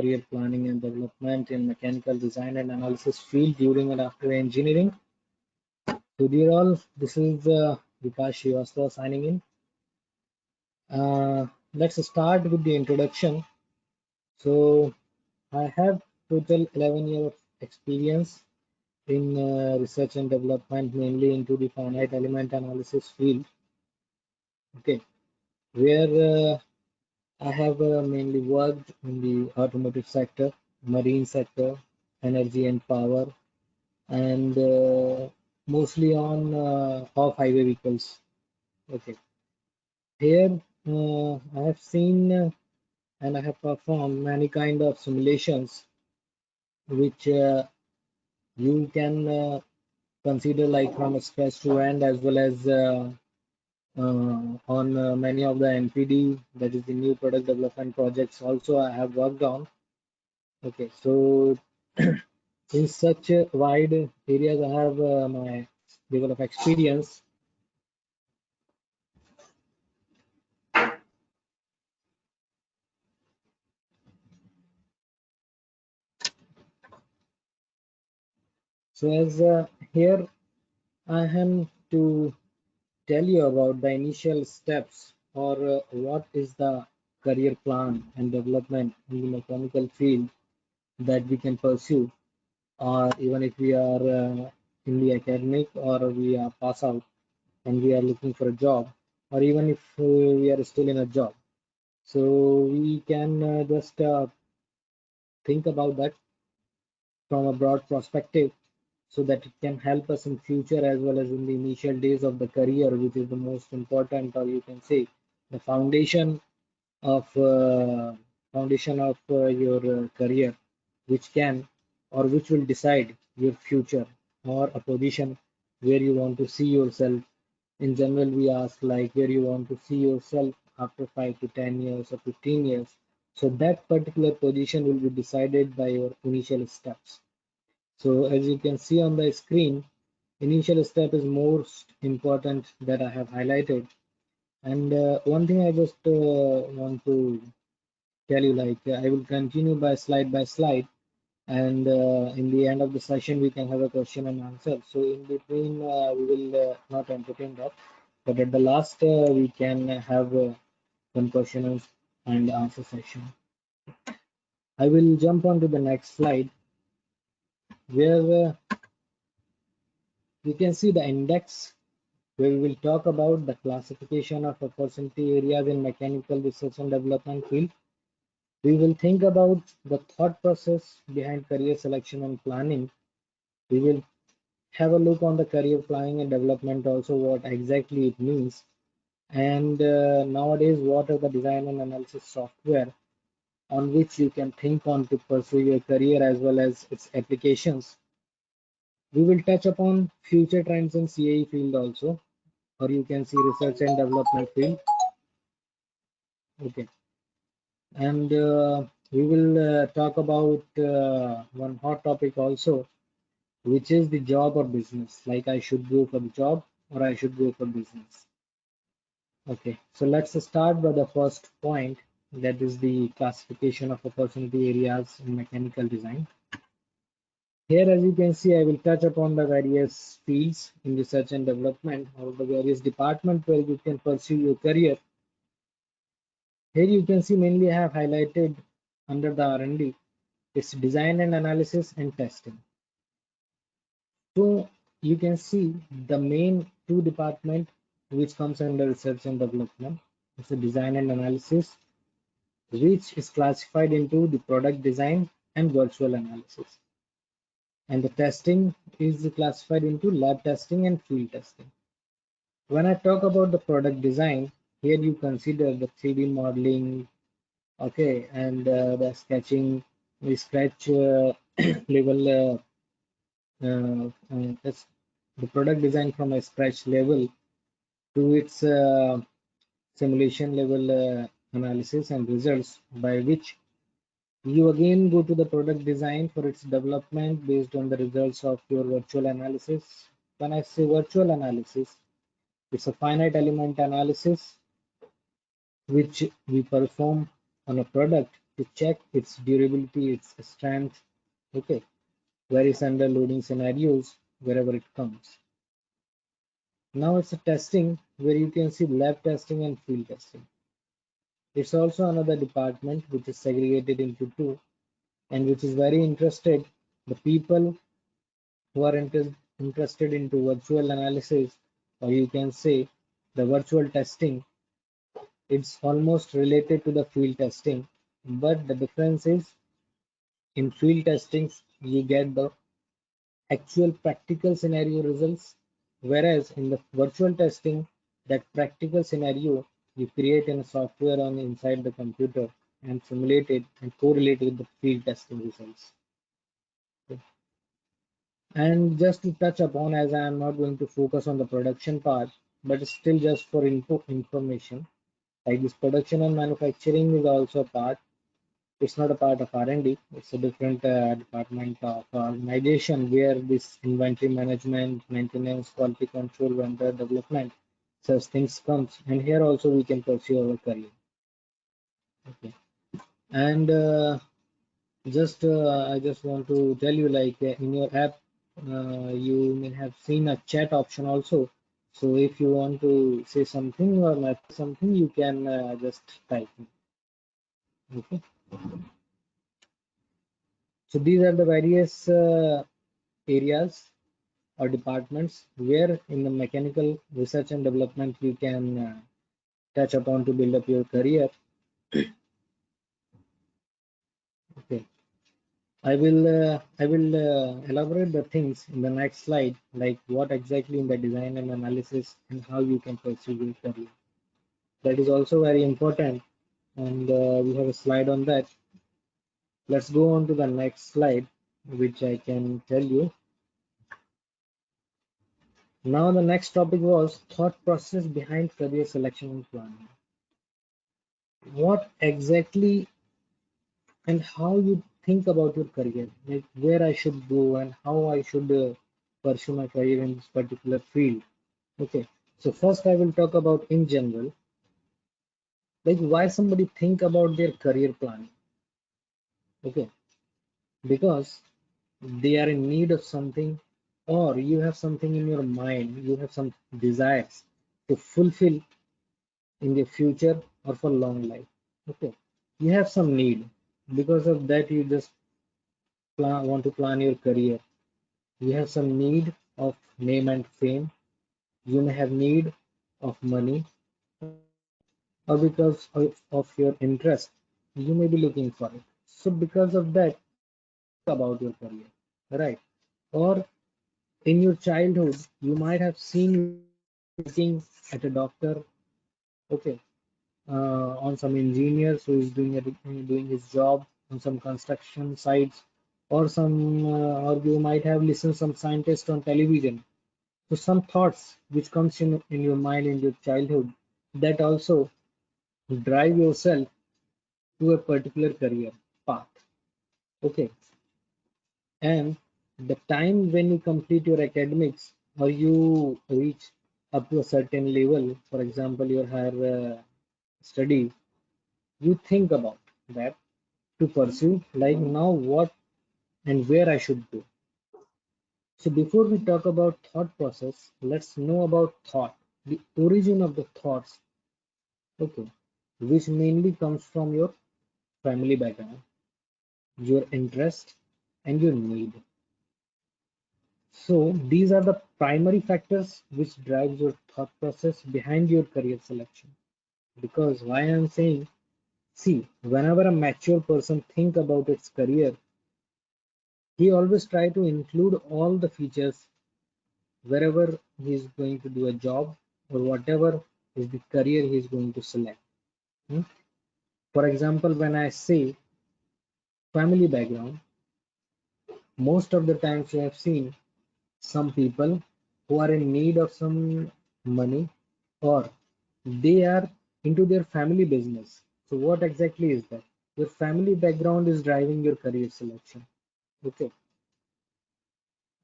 career planning and development in mechanical design and analysis field during and after engineering. So dear all, this is Vikas Srivastava signing in. Let's start with the introduction. So I have total 11 years of experience in research and development, mainly into the finite element analysis field. Okay, where I have mainly worked in the automotive sector, marine sector, energy and power, and mostly on off-highway vehicles. Okay, here I have seen and I have performed many kind of simulations which you can consider like from scratch to end, as well as on many of the NPD, that is the new product development projects also I have worked on. Okay, so in such wide areas I have my level of experience. So as here I am to tell you about the initial steps, or what is the career plan and development in the mechanical field that we can pursue, or even if we are in the academic, or we are pass out and we are looking for a job, or even if we are still in a job. So we can just think about that from a broad perspective, so that it can help us in future as well as in the initial days of the career, which is the most important, or you can say the of foundation of your career, which can or which will decide your future, or a position where you want to see yourself. In general, we ask like where you want to see yourself after 5 to 10 years or 15 years. So that particular position will be decided by your initial steps. So as you can see on the screen, initial step is most important that I have highlighted. And one thing I just want to tell you, like I will continue by slide, and in the end of the session we can have a question and answer. So in between we will not entertain that, but at the last we can have one question and answer session. I will jump on to the next slide, where you can see the index, where we will talk about the classification of opportunity areas in mechanical research and development field. We will think about the thought process behind career selection and planning. We will have a look on the career planning and development also, what exactly it means. And nowadays, what are the design and analysis software on which you can think on to pursue your career as well as its applications. We will touch upon future trends in CAE field also, or you can see research and development field. Okay, and we will talk about one hot topic also, which is the job or business. Like I should go for the job or I should go for business. Okay, so let's start by the first point, that is the classification of opportunity areas in mechanical design. Here, as you can see, I will touch upon the various fields in research and development, or the various departments where you can pursue your career. Here you can see mainly I have highlighted under the R&D, it's design and analysis and testing. So you can see the main two department which comes under research and development. It's the design and analysis, which is classified into the product design and virtual analysis. And the testing is classified into lab testing and field testing. When I talk about the product design, here you consider the 3D modeling, okay, and the sketching, the scratch level, that's the product design from a scratch level to its simulation level analysis and results, by which you again go to the product design for its development based on the results of your virtual analysis. When I say virtual analysis, it's a finite element analysis which we perform on a product to check its durability, its strength, okay, various underloading scenarios wherever it comes. Now it's a testing where you can see lab testing and field testing. It's also another department which is segregated into two and which is very interested. The people who are interested into virtual analysis, or you can say the virtual testing, it's almost related to the field testing, but the difference is in field testings you get the actual practical scenario results, whereas in the virtual testing, that practical scenario you create in a software on inside the computer and simulate it and correlate with the field testing results. Okay. And just to touch upon, as I am not going to focus on the production part, but still just for information, like this production and manufacturing is also a part. It's not a part of R&D. It's a different department of organization where this inventory management, maintenance, quality control, vendor development, such things comes. And here also we can pursue our career. Okay. And I just want to tell you, like in your app, you may have seen a chat option also. So if you want to say something or not something, you can just type. Okay. So these are the various areas or departments where in the mechanical research and development you can touch upon to build up your career. Okay, I will elaborate the things in the next slide, like what exactly in the design and analysis and how you can pursue your career. That is also very important, and we have a slide on that. Let's go on to the next slide, which I can tell you. Now the next topic was thought process behind career selection and planning. What exactly and how you think about your career, like where I should go and how I should pursue my career in this particular field. Okay, so first I will talk about in general, like why somebody think about their career planning. Okay, because they are in need of something, or you have something in your mind, you have some desires to fulfill in the future or for long life. Okay, you have some need, because of that you just want to plan your career. You have some need of name and fame. You may have need of money, or because of your interest, you may be looking for it. So because of that, about your career, right? Or in your childhood, you might have seen looking at a doctor, okay, on some engineers who is doing his job on some construction sites, or or you might have listened some scientist on television. So some thoughts which comes in your mind in your childhood, that also drive yourself to a particular career path. Okay. And the time when you complete your academics or you reach up to a certain level, for example, your higher study, you think about that to pursue, like now what and where I should go. So before we talk about thought process, let's know about thought, the origin of the thoughts. Okay, which mainly comes from your family background, your interest, and your need. So these are the primary factors which drives your thought process behind your career selection. Because why I'm saying, see, whenever a mature person think about its career, he always try to include all the features wherever he is going to do a job or whatever is the career he is going to select. Hmm? For example, when I say family background, most of the times you have seen some people who are in need of some money, or they are into their family business. So what exactly is that? Your family background is driving your career selection. Okay.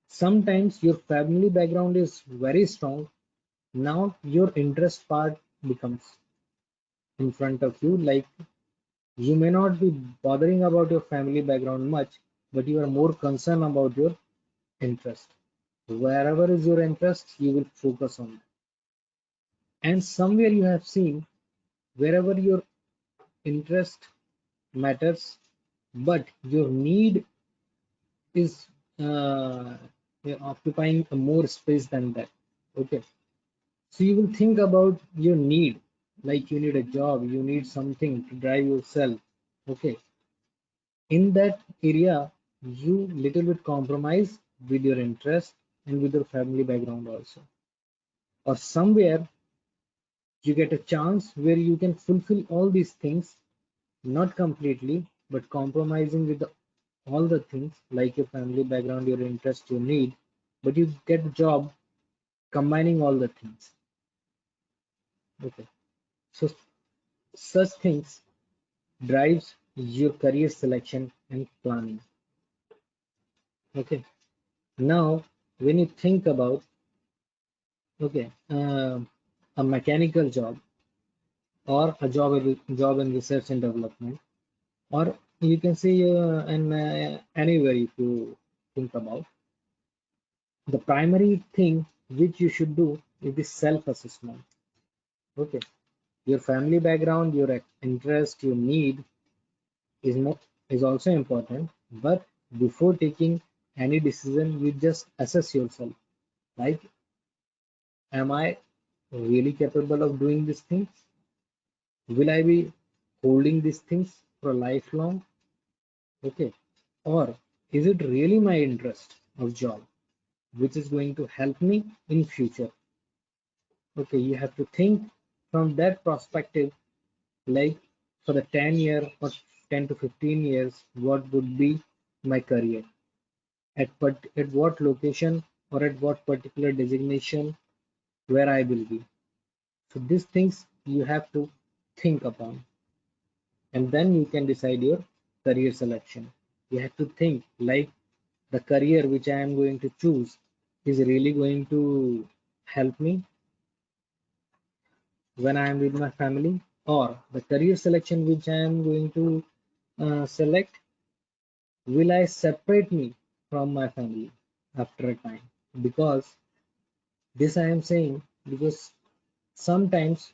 Sometimes your family background is very strong. Now your interest part becomes in front of you, like You may not be bothering about your family background much, but you are more concerned about your interest. Wherever is your interest, you will focus on that. And somewhere you have seen wherever your interest matters, but your need is occupying a more space than that. Okay, so you will think about your need, like you need a job, you need something to drive yourself. Okay, in that area, you little bit compromise with your interest and with your family background also. Or somewhere you get a chance where you can fulfill all these things, not completely, but compromising with all the things like your family background, your interest, your need, but you get a job combining all the things. Okay, so such things drives your career selection and planning. Okay, now when you think about okay a mechanical job or a job in research and development, or you can say anywhere if you think about, the primary thing which you should do is the self-assessment. Okay, your family background, your interest, your need is not is also important, but before taking any decision, you just assess yourself. Like, am I really capable of doing these things? Will I be holding these things for lifelong? Okay, or is it really my interest of job which is going to help me in future? Okay, you have to think from that perspective, like for the 10-year or 10 to 15 years, what would be my career? At what location or at what particular designation where I will be. So these things you have to think upon, and then you can decide your career selection. You have to think like the career which I am going to choose is really going to help me when I am with my family, or the career selection which I am going to select, will I separate me from my family after a time? Because this I am saying because sometimes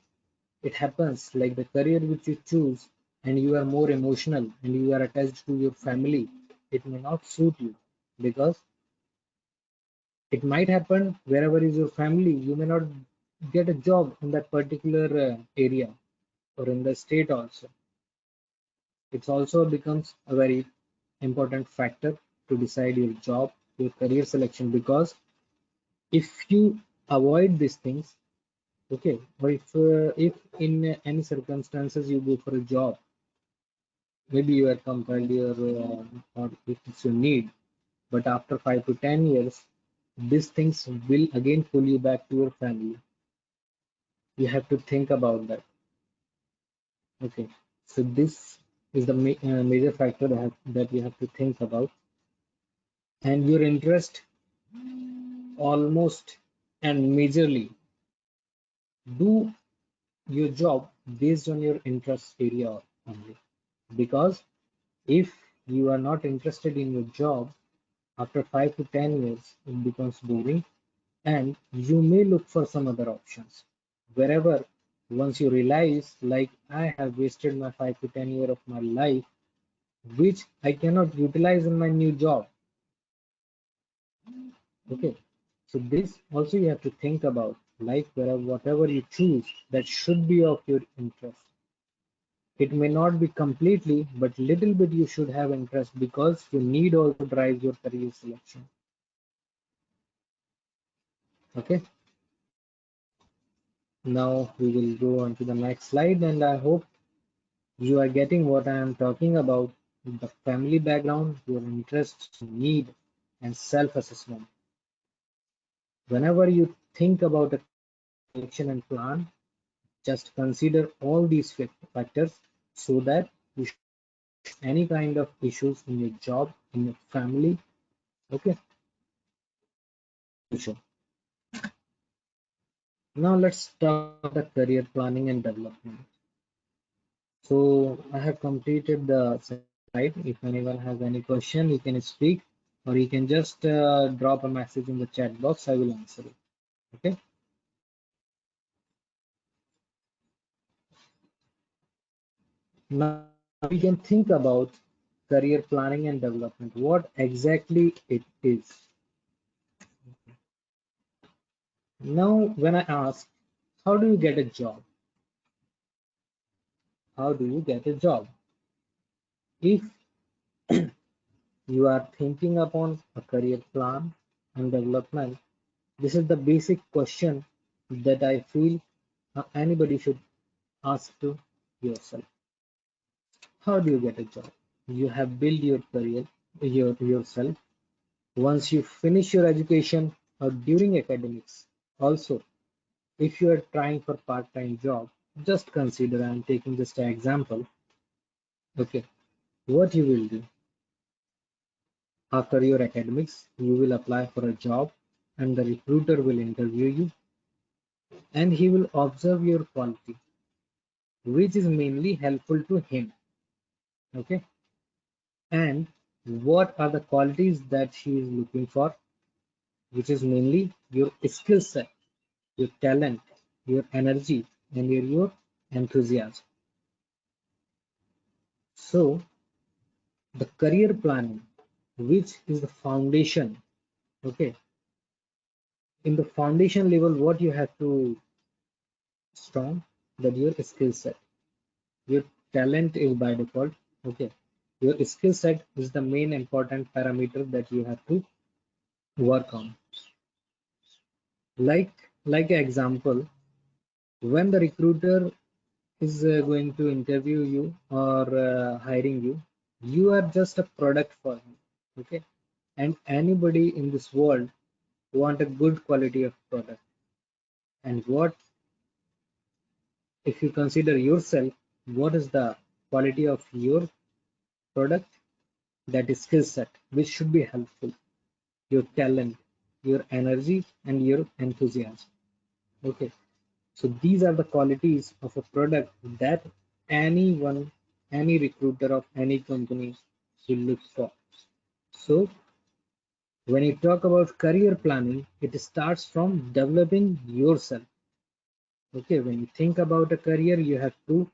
it happens like the career which you choose and you are more emotional and you are attached to your family, it may not suit you because it might happen wherever is your family, you may not get a job in that particular area or in the state also. It also becomes a very important factor to decide your job, your career selection, because if you avoid these things, okay, or if in any circumstances you go for a job, maybe you are compelled or if it's your need, but after 5 to 10 years, these things will again pull you back to your family. You have to think about that. Okay, so this is the major factor that you have to think about, and your interest almost and majorly do your job based on your interest area only. Because if you are not interested in your job, after 5 to 10 years, it becomes boring, and you may look for some other options. Wherever once you realize, like I have wasted my 5 to 10 years of my life, which I cannot utilize in my new job. Okay, so this also you have to think about, like whatever you choose, that should be of your interest. It may not be completely, but little bit you should have interest because your need also drives your career selection. Okay, now we will go on to the next slide, and I hope you are getting what I am talking about: the family background, your interests, need, and self-assessment. Whenever you think about a selection and plan, just consider all these factors so that you should any kind of issues in your job, in your family, okay, future. Now let's talk about the career planning and development. So I have completed the second slide. If anyone has any question, you can speak, or you can just drop a message in the chat box. I will answer it. Okay. Now we can think about career planning and development. What exactly it is. Now, when I ask, how do you get a job? How do you get a job? If you are thinking upon a career plan and development, this is the basic question that I feel anybody should ask to yourself. How do you get a job? You have built your career yourself once you finish your education or during academics. Also, if you are trying for part-time job, just consider, I'm taking just an example. Okay, what you will do after your academics, you will apply for a job and the recruiter will interview you and he will observe your quality, which is mainly helpful to him. Okay, and what are the qualities that she is looking for, which is mainly your skill set, your talent, your energy, and your enthusiasm. So, the career planning, which is the foundation, okay, in the foundation level, what you have to strong that your skill set, your talent is by default, okay. Your skill set is the main important parameter that you have to work on. Like an example, when the recruiter is going to interview you or hiring you, you are just a product for him, okay. And anybody in this world want a good quality of product. And what if you consider yourself, what is the quality of your product? That is skill set, which should be helpful, your talent, your energy, and your enthusiasm. Okay, so these are the qualities of a product that anyone, any recruiter of any company will look for. So when you talk about career planning, it starts from developing yourself. Okay, when you think about a career, you have to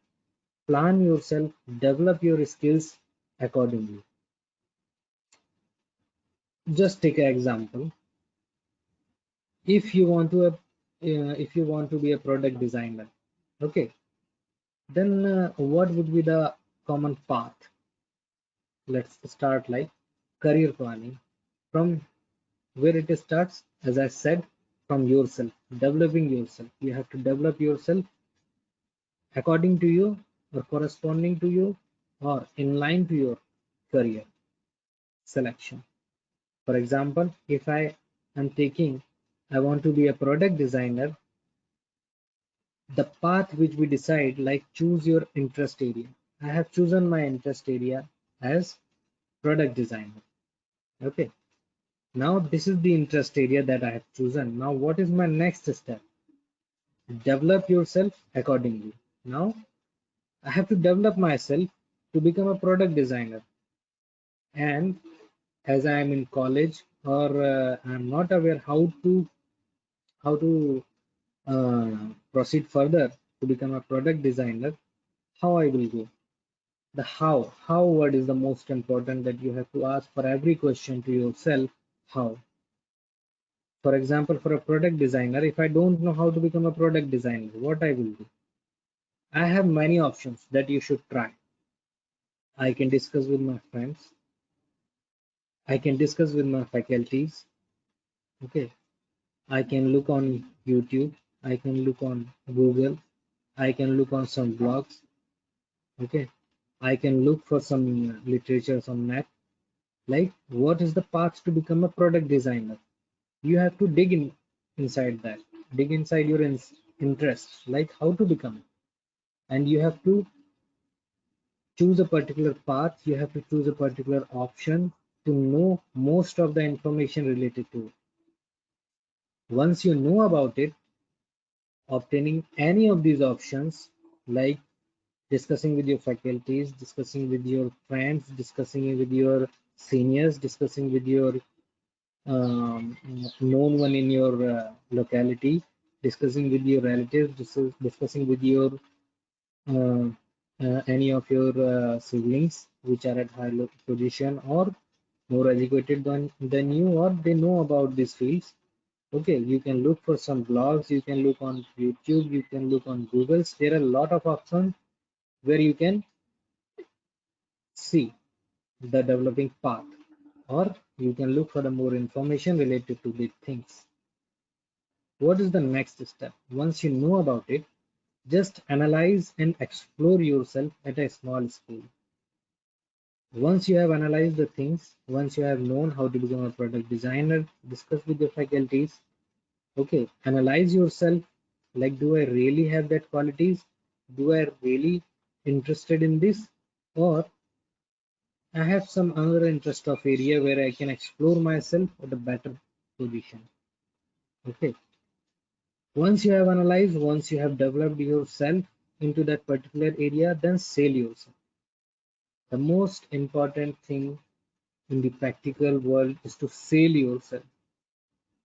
plan yourself, develop your skills accordingly. Just take an example. If you want to if you want to be a product designer, okay, then what would be the common path? Let's start like career planning. From where it starts, as I said, from yourself, developing yourself. You have to develop yourself according to you or corresponding to you or in line to your career selection. For example, if I am taking, I want to be a product designer, the path which we decide, like choose your interest area. I have chosen my interest area as product designer. Okay. Now this is the interest area that I have chosen. Now what is my next step? Develop yourself accordingly. Now I have to develop myself to become a product designer. And as I am in college or I am not aware how to proceed further to become a product designer, how I will go. The how word is the most important that you have to ask for every question to yourself. How? For example, for a product designer, if I don't know how to become a product designer, what I will do? I have many options that you should try. I can discuss with my friends. I can discuss with my faculties. Okay. I can look on YouTube. I can look on Google. I can look on some blogs. Okay. I can look for some literature on net. Like, what is the path to become a product designer? You have to dig in inside that, dig inside your interests, like how to become it. And you have to choose a particular path, you have to choose a particular option to know most of the information related to it. Once you know about it, obtaining any of these options, like discussing with your faculties, discussing with your friends, discussing with your seniors, discussing with your known one in your locality, discussing with your relatives, discussing with your uh, any of your siblings which are at high position or more educated than you, or they know about these fields. Okay, you can look for some blogs, you can look on YouTube, you can look on Google's. There are a lot of options where you can see the developing path, or you can look for the more information related to these things. What is the next step? Once you know about it, just analyze and explore yourself at a small scale. Once you have analyzed the things, once you have known how to become a product designer, discuss with your faculties. Okay, analyze yourself. Like, do I really have that qualities? Do I really interested in this? Or I have some other interest of area where I can explore myself at a better position. Okay. Once you have analyzed, once you have developed yourself into that particular area, then sell yourself. The most important thing in the practical world is to sell yourself.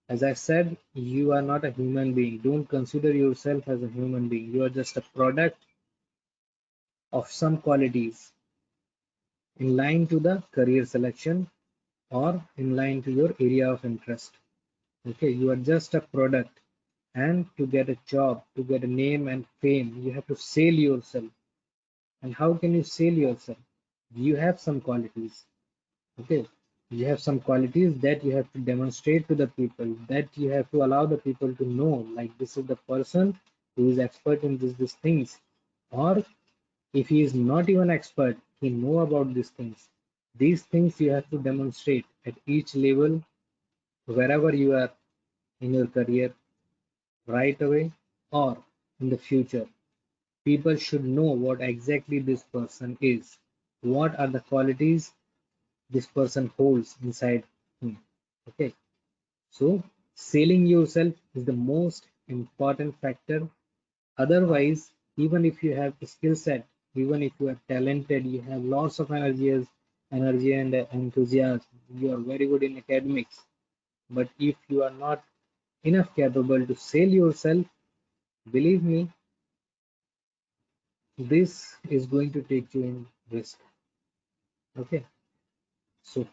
As I said, you are not a human being. Don't consider yourself as a human being. You are just a product of some qualities in line to the career selection or in line to your area of interest. Okay, you are just a product. And to get a job, to get a name and fame, you have to sell yourself. And how can you sell yourself? You have some qualities. Okay, you have some qualities that you have to demonstrate to the people, that you have to allow the people to know, like this is the person who is expert in these things. Or if he is not even expert, he know about these things. These things you have to demonstrate at each level, wherever you are in your career, right away or in the future. People should know what exactly this person is. What are the qualities this person holds inside him. Okay, so selling yourself is the most important factor. Otherwise, even if you have a skill set, even if you are talented, you have lots of energy and enthusiasm, you are very good in academics, but if you are not enough capable to sell yourself, believe me, this is going to take you in risk. Okay, so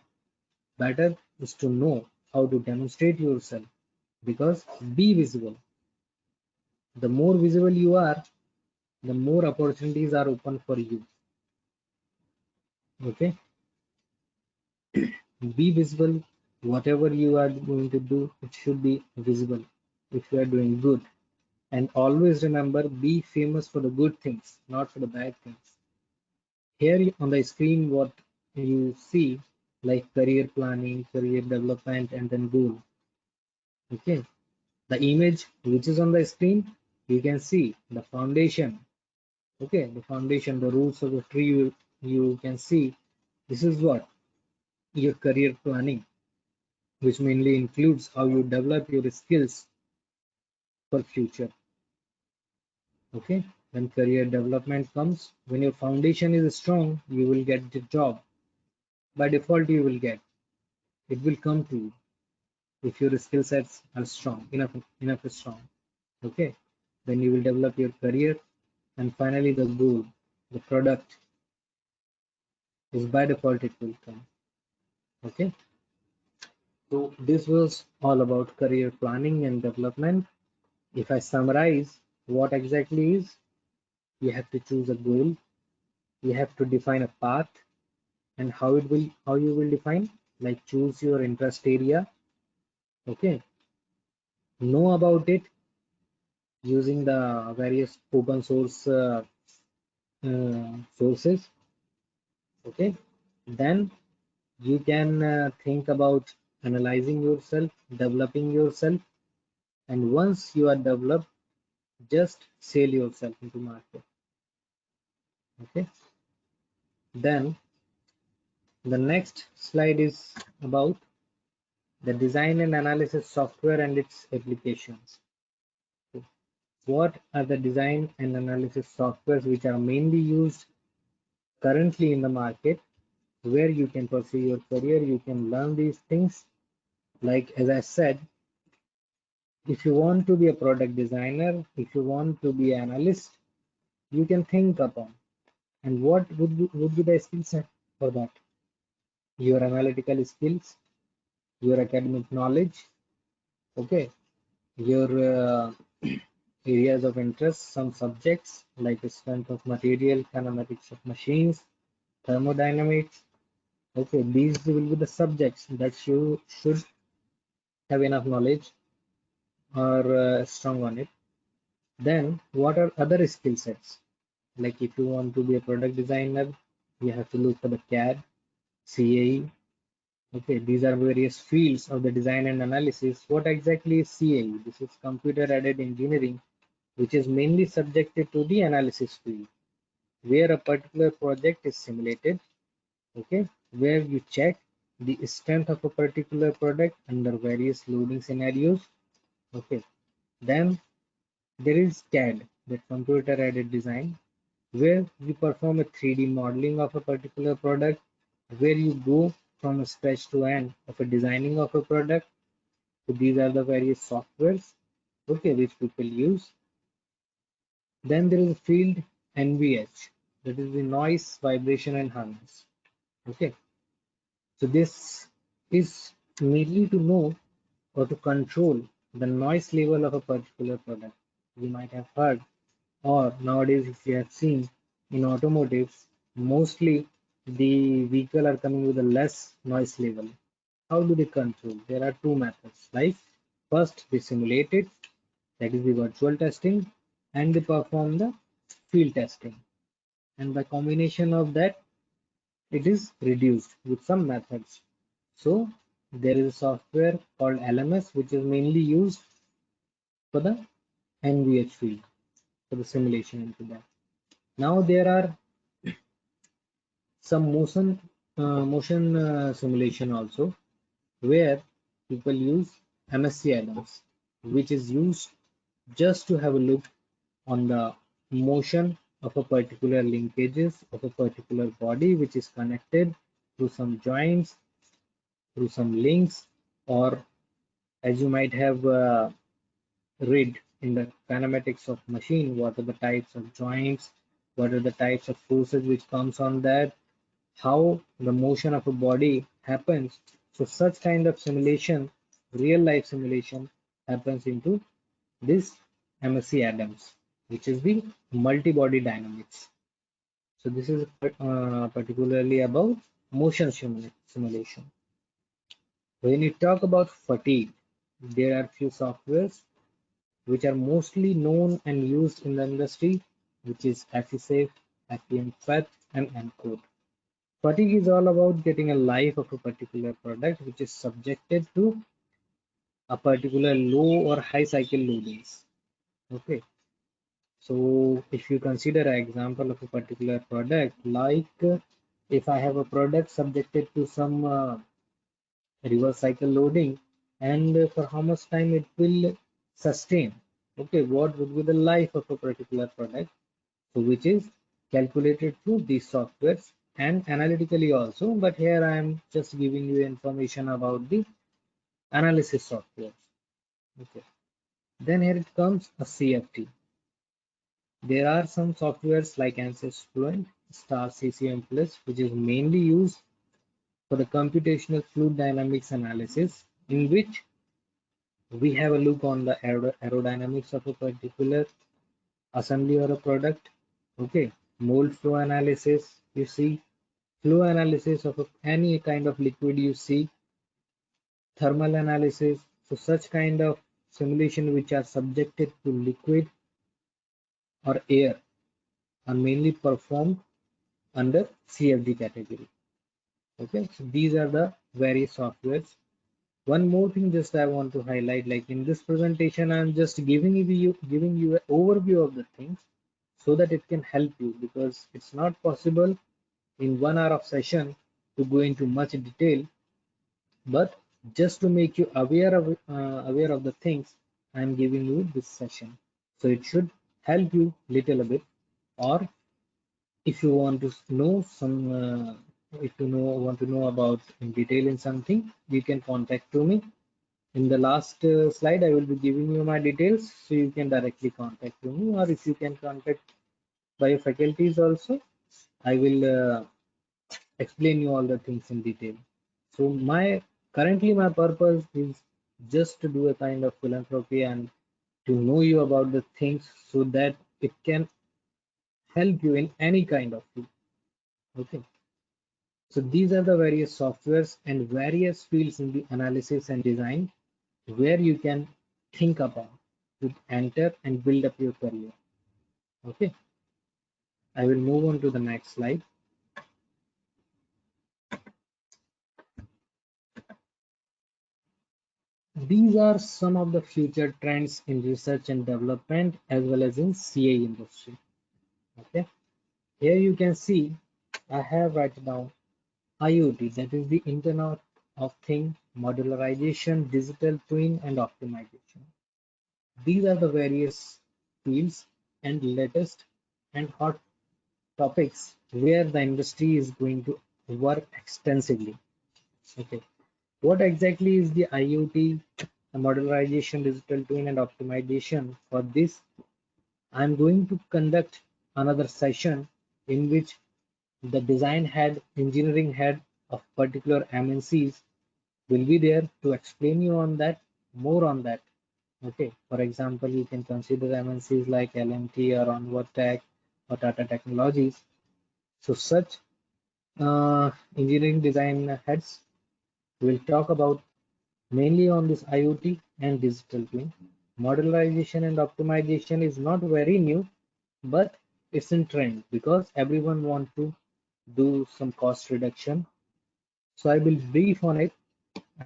better is to know how to demonstrate yourself, because be visible. The more visible you are, the more opportunities are open for you. Okay, be visible. Whatever you are going to do, it should be visible if you are doing good. And always remember, be famous for the good things, not for the bad things. Here on the screen, what you see, like career planning, career development, and then goal. Okay, the image which is on the screen, you can see the foundation. Okay, the foundation, the roots of the tree, you can see. This is what your career planning, which mainly includes how you develop your skills for future. Okay, when career development comes, when your foundation is strong, you will get the job. By default, you will get. It will come to you if your skill sets are strong, enough strong. Okay, then you will develop your career, and finally the goal, the product is by default it will come. Okay, so this was all about career planning and development. If I summarize what exactly is, you have to choose a goal, you have to define a path, and how you will define, like choose your interest area. Okay, know about it using the various open source sources. Okay, then you can think about analyzing yourself, developing yourself, and once you are developed, just sell yourself into market. Okay, then the next slide is about the design and analysis software and its applications. what are the design and analysis softwares which are mainly used currently in the market, where you can pursue your career, you can learn these things. Like as I said, if you want to be a product designer, if you want to be an analyst, you can think upon. And what would be the skill set for that? Your analytical skills, your academic knowledge, okay, your areas of interest, some subjects like the strength of material, kinematics of machines, thermodynamics. Okay, these will be the subjects that you should have enough knowledge or strong on it. Then, what are other skill sets? Like if you want to be a product designer, you have to look for the CAD, CAE. Okay, these are various fields of the design and analysis. What exactly is CAE? This is computer aided engineering, which is mainly subjected to the analysis field, where a particular project is simulated, okay, where you check the strength of a particular product under various loading scenarios, okay. Then there is CAD, that computer aided design, where you perform a 3D modeling of a particular product, where you go from scratch to end of a designing of a product. So these are the various softwares, okay, which people use. Then there is a field NVH, that is the noise, vibration, and harmonics. Okay, so this is merely to know or to control the noise level of a particular product. You might have heard, or nowadays if you have seen in automotives, mostly the vehicle are coming with a less noise level. How do they control? There are two methods. Like first they simulate it, that is the virtual testing, and they perform the field testing. And by combination of that, it is reduced with some methods. So there is a software called LMS, which is mainly used for the NVH field, for the simulation into that. Now there are some motion simulation also, where people use MSc Adams, which is used just to have a look on the motion of a particular linkages of a particular body which is connected through some joints, through some links, or as you might have read in the kinematics of machine, what are the types of joints, what are the types of forces which comes on that, how the motion of a body happens. So such kind of simulation, real life simulation, happens into this MSc Adams, which is the multi-body dynamics. So this is particularly about motion simulation. When you talk about fatigue, there are few softwares which are mostly known and used in the industry, which is AffiSafe, AffiEnFET, and ENCODE. Fatigue is all about getting a life of a particular product which is subjected to a particular low or high cycle loadings. Okay, so if you consider an example of a particular product, like if I have a product subjected to some reverse cycle loading, and for how much time it will sustain, okay, what would be the life of a particular product, so which is calculated through these softwares and analytically also, but here I am just giving you information about the analysis software. Okay, then here it comes a CFD. There are some softwares like ANSYS Fluent, Star CCM Plus, which is mainly used for the computational fluid dynamics analysis, in which we have a look on the aerodynamics of a particular assembly or a product. Okay, mold flow analysis, you see, flow analysis of any kind of liquid, you see, thermal analysis. So such kind of simulation which are subjected to liquid or air are mainly performed under CFD category. Okay, so these are the various softwares. One more thing just I want to highlight, like in this presentation I'm just giving you an overview of the things so that it can help you, because it's not possible in 1 hour of session to go into much detail, but just to make you aware of the things, I'm giving you this session. So it should help you little bit. Or if you want to know some, if you want to know about in detail in something, you can contact to me. In the last slide, I will be giving you my details, so you can directly contact me, or if you can contact by your faculties also, I will explain you all the things in detail. So currently my purpose is just to do a kind of philanthropy and to know you about the things so that it can help you in any kind of field. Okay. So these are the various softwares and various fields in the analysis and design where you can think about to enter and build up your career. Okay. I will move on to the next slide. These are some of the future trends in research and development as well as in CA industry. Okay. Here you can see I have written down IoT, that is the Internet of Things, modularization, digital twin, and optimization. These are the various fields and latest and hot topics where the industry is going to work extensively. Okay. What exactly is the IoT, the modularization, digital twin, and optimization? For this, I'm going to conduct another session in which the design head, engineering head of particular MNCs will be there to explain you on that, more on that. Okay, for example, you can consider MNCs like LMT or Onward Tech or Tata Technologies. So such engineering design heads will talk about mainly on this IoT and digital twin. Modularization and optimization is not very new, but it's in trend because everyone wants to do some cost reduction. So I will brief on it,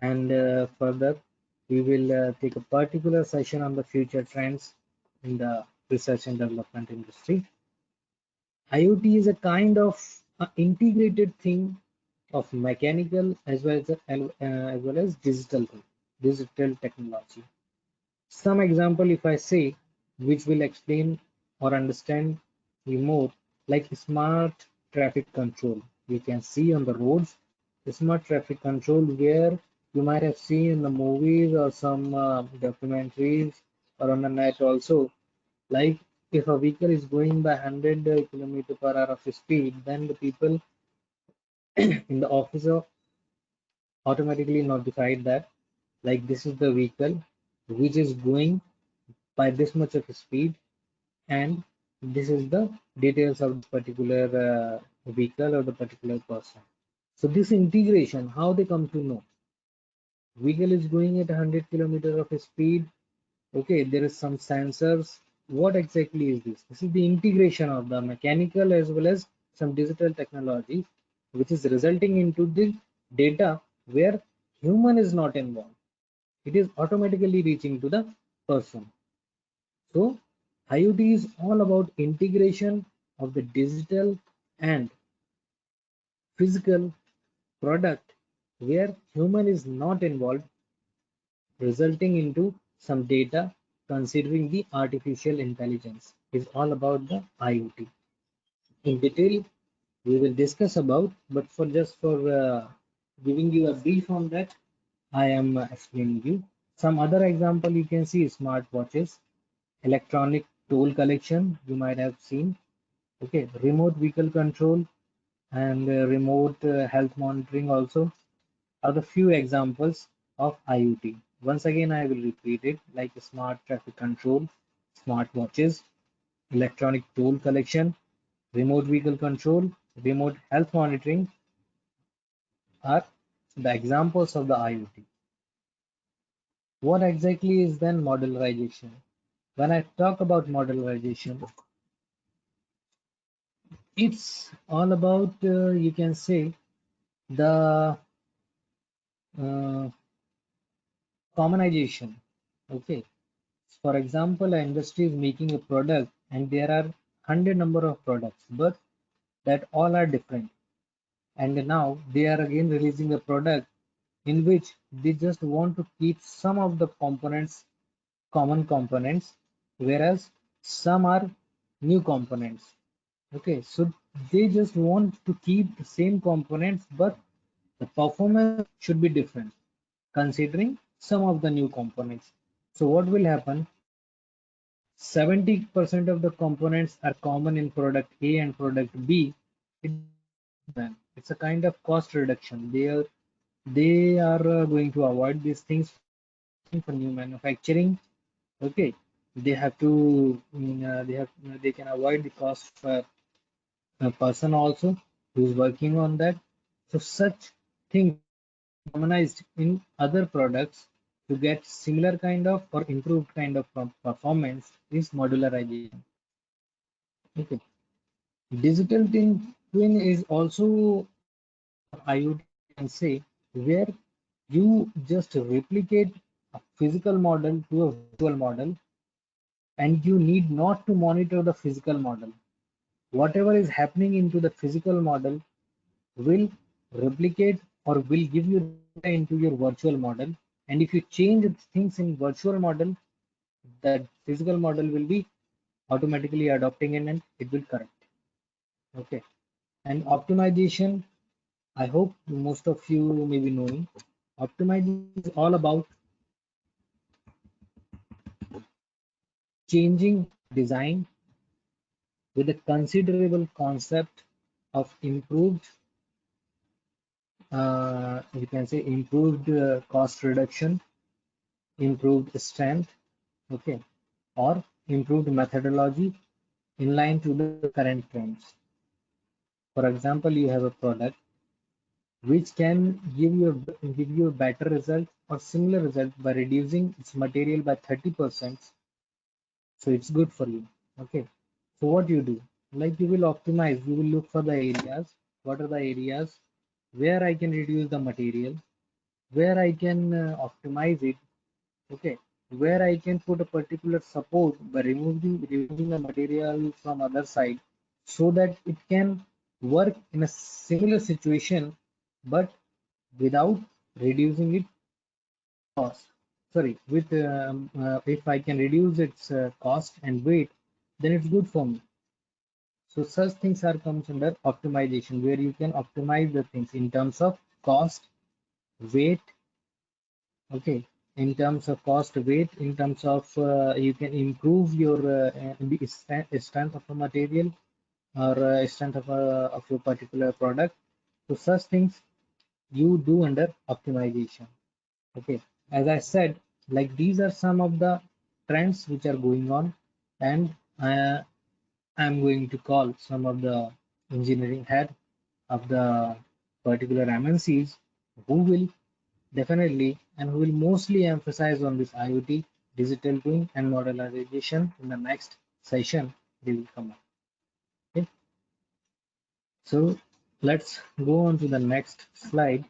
and further we will take a particular session on the future trends in the research and development industry. IoT is a kind of integrated thing of mechanical as well as digital technology. Some example, if I say, which will explain or understand you more, like smart traffic control. You can see on the roads, smart traffic control where you might have seen in the movies or some documentaries or on the net also. Like if a vehicle is going by 100 kilometer per hour of speed, then the people in the office are automatically notified that like this is the vehicle which is going by this much of speed, and this is the details of the particular vehicle or the particular person. So this integration, how they come to know vehicle is going at 100 kilometers of speed. Okay, there is some sensors. What exactly is this? This is the integration of the mechanical as well as some digital technology, which is resulting into the data where human is not involved. It is automatically reaching to the person. So IoT is all about integration of the digital and physical product where human is not involved, resulting into some data considering the artificial intelligence is all about the IoT. In detail, we will discuss about, but for just for giving you a brief on that, I am explaining you. Some other example you can see smart watches, electronic toll collection, you might have seen. Okay, remote vehicle control and remote health monitoring also are the few examples of IoT. Once again, I will repeat it like smart traffic control, smart watches, electronic toll collection, remote vehicle control, remote health monitoring are the examples of the IoT. What exactly is then modularization? When I talk about modularization, it's all about, you can say, the uh, commonization. Okay. For example, an industry is making a product and there are 100 number of products, but that all are different. And now they are again releasing a product in which they just want to keep some of the components, common components, whereas some are new components. Okay, so they just want to keep the same components, but the performance should be different considering some of the new components. So what will happen? 70% of the components are common in product A and product B. It's a kind of cost reduction. They are going to avoid these things for new manufacturing. Okay, they have to they can avoid the cost for a person also who is working on that. So such things harmonized in other products to get similar kind of or improved kind of performance is modularization. Okay. Digital twin is also IoT, you can say, where you just replicate a physical model to a virtual model, and you need not to monitor the physical model. Whatever is happening into the physical model will replicate or will give you data into your virtual model. And if you change things in virtual model, that physical model will be automatically adopting it and it will correct. Okay. And optimization, I hope most of you may be knowing. Optimization is all about changing design with a considerable concept of improved, you can say improved cost reduction, improved strength, okay, or improved methodology in line to the current trends. For example, you have a product which can give you a better result or similar result by reducing its material by 30%. So it's good for you. Okay. So what you do? Like you will optimize, you will look for the areas. What are the areas where I can reduce the material, where I can optimize it, okay, where I can put a particular support by removing the material from other side so that it can work in a similar situation but without reducing its cost. Sorry, with if I can reduce its cost and weight, then it's good for me. So such things are comes under optimization, where you can optimize the things in terms of cost, weight, okay, in terms of cost, weight, in terms of you can improve your the strength of a material or strength of your particular product. So such things you do under optimization. Okay, as I said, like these are some of the trends which are going on, and I'm going to call some of the engineering head of the particular MNCs who will definitely and who will mostly emphasize on this IoT, digital twin, and modularization in the next session. They will come up. Okay, so let's go on to the next slide.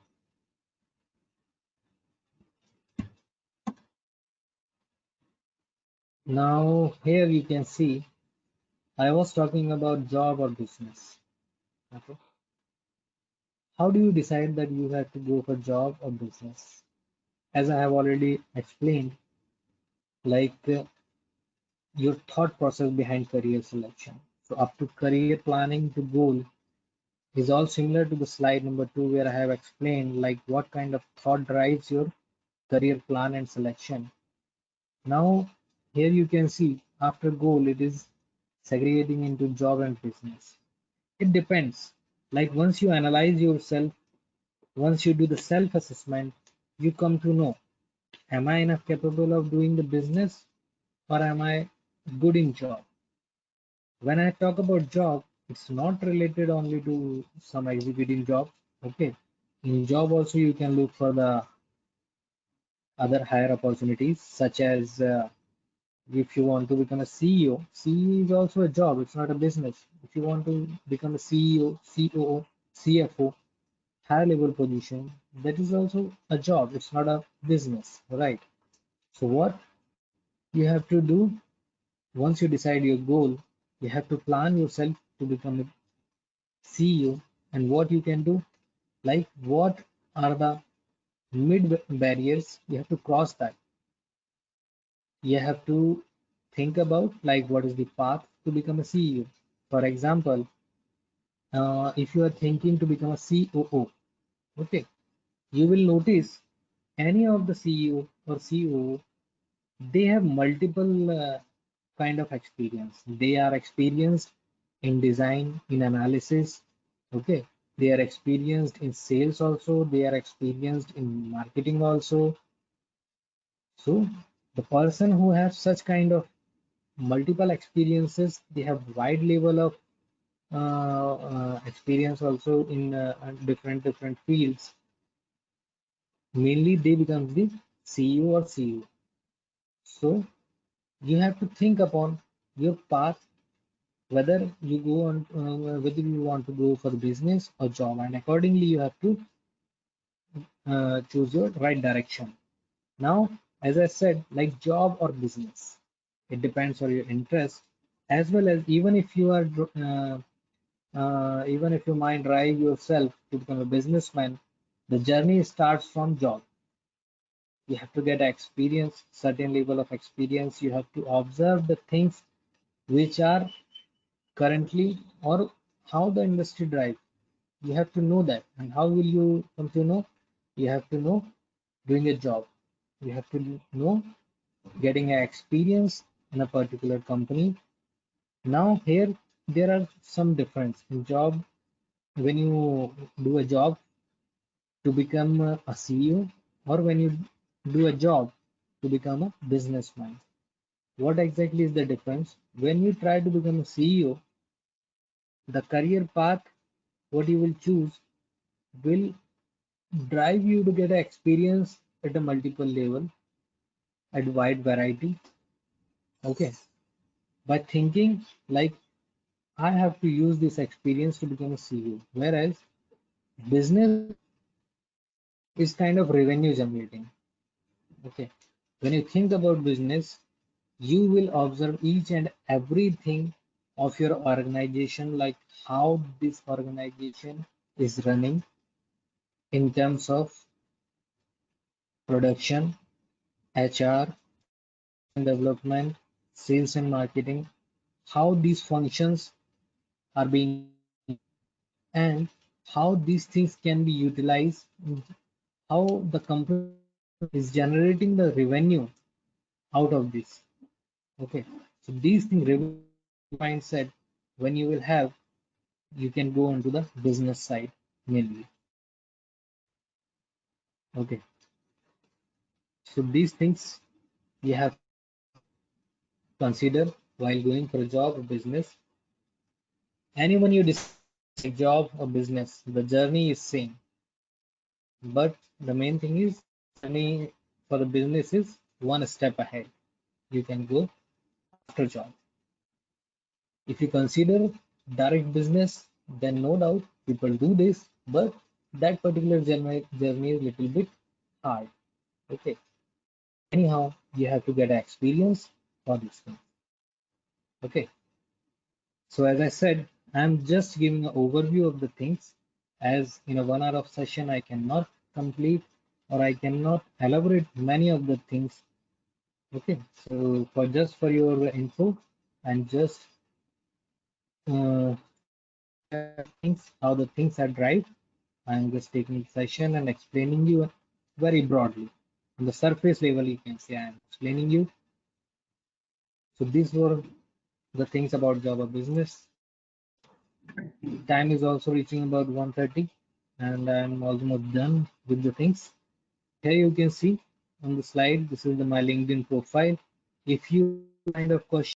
Now here you can see I was talking about job or business. Okay. How do you decide that you have to go for job or business? As I have already explained, like your thought process behind career selection. So up to career planning to goal is all similar to the slide number 2 where I have explained like what kind of thought drives your career plan and selection. Now here you can see after goal it is segregating into job and business. It depends. Like once you analyze yourself, once you do the self-assessment, you come to know, am I enough capable of doing the business or am I good in job? When I talk about job, it's not related only to some executive job. Okay. In job also you can look for the other higher opportunities such as if you want to become a CEO, CEO is also a job, it's not a business. If you want to become a CEO, COO, CFO, high level position, that is also a job, it's not a business, right? So what you have to do once you decide your goal, you have to plan yourself to become a CEO and what you can do, like what are the mid barriers you have to cross that. You have to think about like what is the path to become a CEO. For example, if you are thinking to become a COO, okay, you will notice any of the CEO or COO, they have multiple kind of experience. They are experienced in design, in analysis, okay. They are experienced in sales also. They are experienced in marketing also. So the person who has such kind of multiple experiences, they have wide level of experience also in different fields. Mainly they become the CEO or CEO. So you have to think upon your path, whether you go on whether you want to go for business or job, and accordingly you have to choose your right direction. Now, as I said, like job or business, it depends on your interest, as well as even if you are even if you might drive yourself to become a businessman, the journey starts from job. You have to get experience, certain level of experience. You have to observe the things which are currently or how the industry drives. You have to know that. And how will you come to know? You have to know doing a job. You have to know getting an experience in a particular company. Now here there are some difference in job. When you do a job to become a CEO, or when you do a job to become a businessman. What exactly is the difference? When you try to become a CEO, the career path what you will choose will drive you to get experience at a multiple level, at wide variety. Okay, by thinking like I have to use this experience to become a CEO, whereas business is kind of revenue generating. Okay, when you think about business, you will observe each and everything of your organization, like how this organization is running in terms of production, HR, development, sales and marketing, how these functions are being, and how these things can be utilized, how the company is generating the revenue out of this. Okay, so these things, revenue mindset, when you will have, you can go into the business side mainly. Okay, so these things you have to consider while going for a job or business. Anyone you decide, job or business, the journey is same, but the main thing is journey for the business is one step ahead. You can go after job. If you consider direct business, then no doubt people do this, but that particular journey is little bit hard. Okay. Anyhow, you have to get experience for this thing. Okay. So as I said, I'm just giving an overview of the things, as in a 1 hour of session, I cannot complete or I cannot elaborate many of the things. Okay. So for just for your info, and just uh, things, how the things are drive, I'm just taking session and explaining you very broadly. On the surface level, you can say I'm explaining you. So these were the things about Java business. Time is also reaching about 1:30, and I'm almost done with the things. Here you can see on the slide, this is my LinkedIn profile. If you kind of question